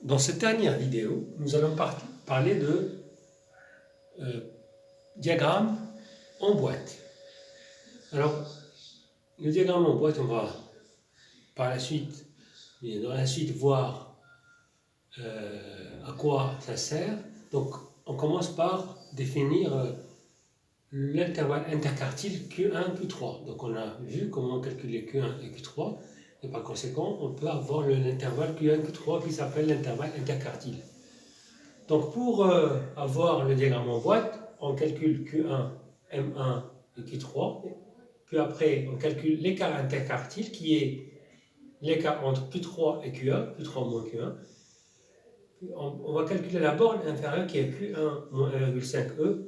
Dans cette dernière vidéo, nous allons parler de diagramme en boîte. Alors, le diagramme en boîte, on va par la suite, dans la suite, voir à quoi ça sert. Donc, on commence par définir l'intervalle interquartile Q1, Q3. Donc, on a vu comment calculer Q1 et Q3. Et par conséquent, on peut avoir l'intervalle Q1, Q3 qui s'appelle l'intervalle interquartile. Donc, pour avoir le diagramme en boîte, on calcule Q1, M1 et Q3. Puis après, on calcule l'écart interquartile qui est l'écart entre Q3 et Q1, Q3 moins Q1. On va calculer la borne inférieure qui est Q1 moins 1,5E.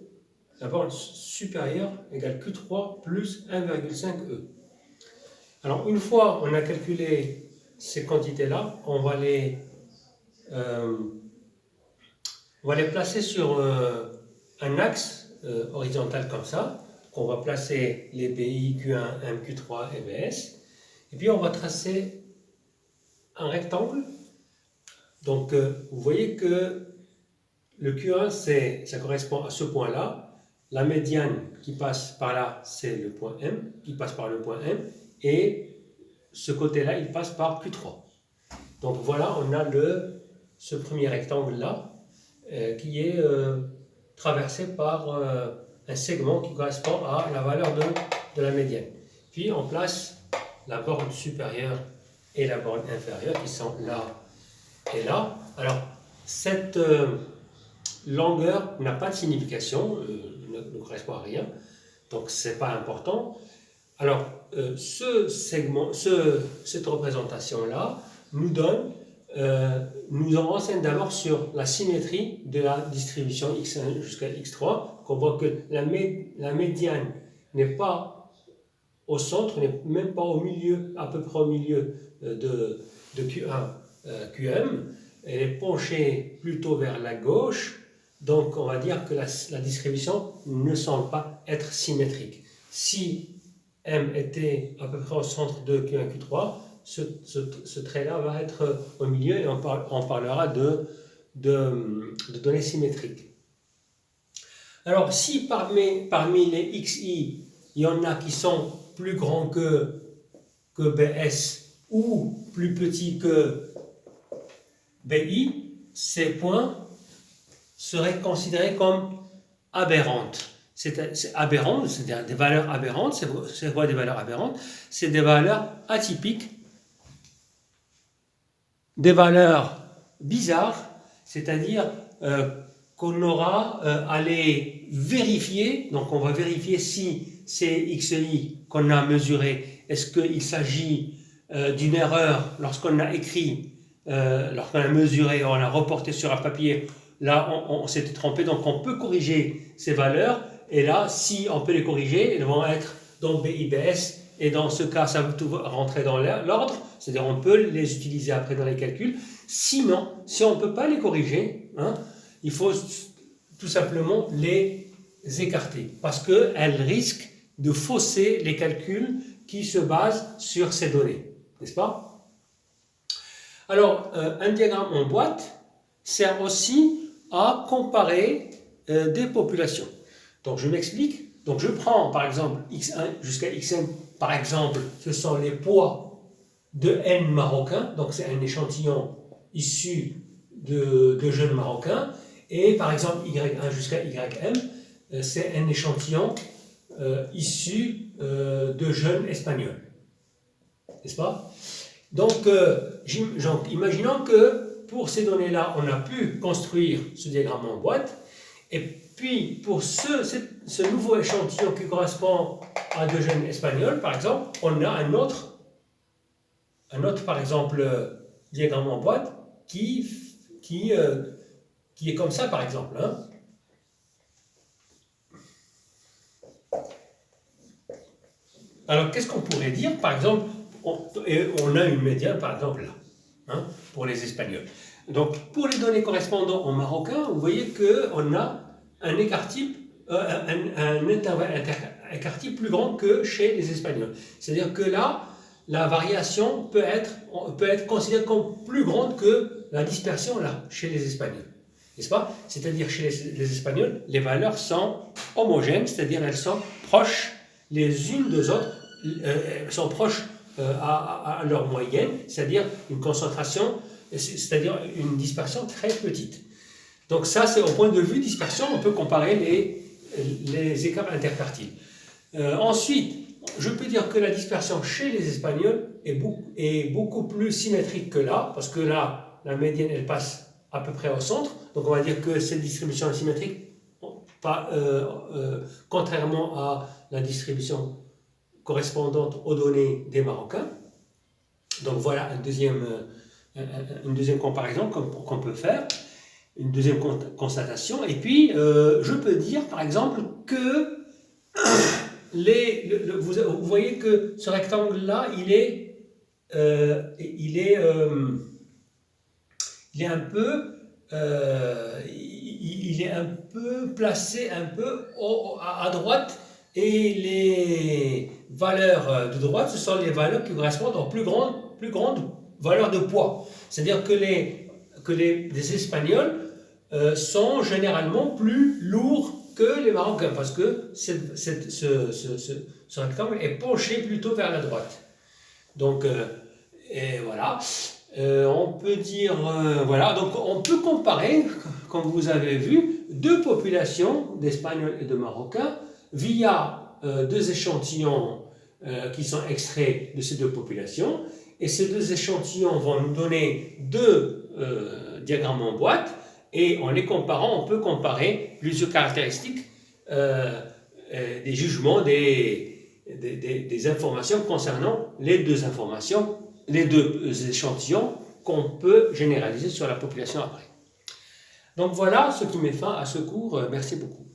La borne supérieure égale Q3 plus 1,5E. Alors, une fois on a calculé ces quantités-là, on va les placer sur un axe horizontal comme ça. On va placer les BI, Q1, M, Q3 et BS. Et puis on va tracer un rectangle. Donc vous voyez que le Q1, ça correspond à ce point-là. La médiane qui passe par là, c'est le point M, qui passe par le point M. Et ce côté-là, il passe par Q3. Donc voilà, on a ce premier rectangle-là qui est traversé par un segment qui correspond à la valeur de la médiane. Puis on place la borne supérieure et la borne inférieure qui sont là et là. Alors cette longueur n'a pas de signification, ne correspond à rien, donc c'est pas important. Alors ce segment, cette représentation-là nous en renseigne d'abord sur la symétrie de la distribution x1 jusqu'à x3, qu'on voit que la médiane n'est pas au centre, n'est même pas au milieu, à peu près au milieu de Q1, QM, elle est penchée plutôt vers la gauche, donc on va dire que la distribution ne semble pas être symétrique. Si M était à peu près au centre de Q1, Q3, ce trait-là va être au milieu et on parlera de données symétriques. Alors, si parmi les XI, il y en a qui sont plus grands que BS ou plus petits que BI, ces points seraient considérés comme aberrantes. C'est aberrant, c'est des valeurs aberrantes. C'est quoi des valeurs aberrantes? C'est des valeurs atypiques, des valeurs bizarres, c'est-à-dire qu'on aura à les vérifier. Donc on va vérifier si ces XI qu'on a mesurés, est-ce qu'il s'agit d'une erreur lorsqu'on a écrit, lorsqu'on a mesuré, on a reporté sur un papier, là on s'était trompé, donc on peut corriger ces valeurs, et là si on peut les corriger, elles vont être dans BIBS, et dans ce cas ça va tout rentrer dans l'ordre, c'est-à-dire on peut les utiliser après dans les calculs. Sinon, si on ne peut pas les corriger, il faut tout simplement les écarter, parce qu'elles risquent de fausser les calculs qui se basent sur ces données, n'est-ce pas? Alors, un diagramme en boîte sert aussi à comparer des populations. Donc, je m'explique. Donc, je prends par exemple x1 jusqu'à xn, par exemple, ce sont les poids de N marocains, donc c'est un échantillon issu de jeunes marocains, et par exemple Y1 jusqu'à YM, c'est un échantillon issu de jeunes espagnols, n'est-ce pas? Donc, imaginons que pour ces données-là, on a pu construire ce diagramme en boîte, et puis pour ce nouveau échantillon qui correspond à de jeunes espagnols, par exemple, on a un autre par exemple diagramme en boîte qui est comme ça, par exemple. Alors qu'est-ce qu'on pourrait dire? Par exemple, on a une médiane par exemple là, pour les Espagnols. Donc pour les données correspondant aux Marocains, vous voyez qu'on a un écart type, un intervalle écart type plus grand que chez les Espagnols. C'est-à-dire que là, la variation peut être considérée comme plus grande que la dispersion là, chez les Espagnols. N'est-ce pas? C'est-à-dire chez les Espagnols, les valeurs sont homogènes, c'est-à-dire elles sont proches les unes des autres, sont proches à leur moyenne, c'est-à-dire une concentration, c'est-à-dire une dispersion très petite. Donc ça, c'est au point de vue dispersion, on peut comparer les écarts interquartiles. Ensuite, je peux dire que la dispersion chez les Espagnols est beaucoup plus symétrique que là, parce que là, la médiane, elle passe à peu près au centre. Donc on va dire que cette distribution est symétrique, contrairement à la distribution correspondante aux données des Marocains. Donc voilà une deuxième comparaison qu'on peut faire, une deuxième constatation. Et puis, je peux dire par exemple que vous voyez que ce rectangle-là, il est un peu placé un peu à droite, et les valeurs de droite, ce sont les valeurs qui correspondent aux plus grandes valeurs de poids. C'est-à-dire que les Espagnols sont généralement plus lourds que les Marocains, parce que ce rectangle est penché plutôt vers la droite. Donc, et voilà. On peut dire, voilà, donc on peut comparer, comme vous avez vu, deux populations d'Espagnols et de Marocains via deux échantillons qui sont extraits de ces deux populations. Et ces deux échantillons vont nous donner deux diagrammes en boîte, et en les comparant, on peut comparer plusieurs caractéristiques des jugements, des informations concernant les deux échantillons qu'on peut généraliser sur la population après. Donc voilà ce qui met fin à ce cours. Merci beaucoup.